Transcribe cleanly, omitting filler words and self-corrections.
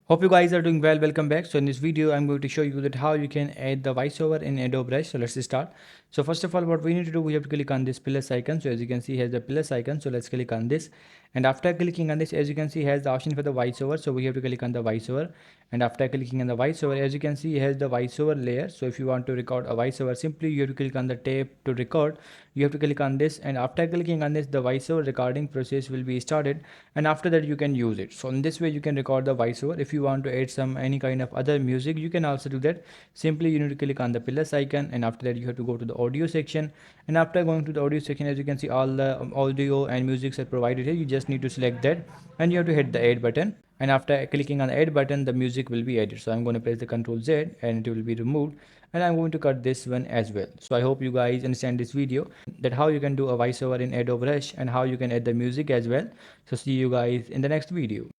Hope you guys are doing well. Welcome back. So in this video, I'm going to show you that how you can add the voiceover in Adobe Rush. So let's start. So first of all, what we need to do, we have to click on this plus icon. So as you can see, has the plus icon. So let's click on this. And after clicking on this, as you can see, has the option for the voiceover. So we have to click on the voiceover. And after clicking on the voiceover, as you can see, has the voiceover layer. So if you want to record a voiceover, simply you have to click on the tab to record. You have to click on this, and after clicking on this, the voiceover recording process will be started, and after that you can use it. So in this way you can record the voiceover. If you want to add some any kind of other music, you can also do that. Simply you need to click on the plus icon, and after that you have to go to the audio section, and after going to the audio section, as you can see, all the audio and music are provided here. You just need to select that, and you have to hit the add button, and after clicking on the add button, the music will be added. So I'm going to press the Ctrl Z, and it will be removed, and I'm going to cut this one as well. So I hope you guys understand this video, that how you can do a voiceover in Adobe Rush and how you can add the music as well. So see you guys in the next video.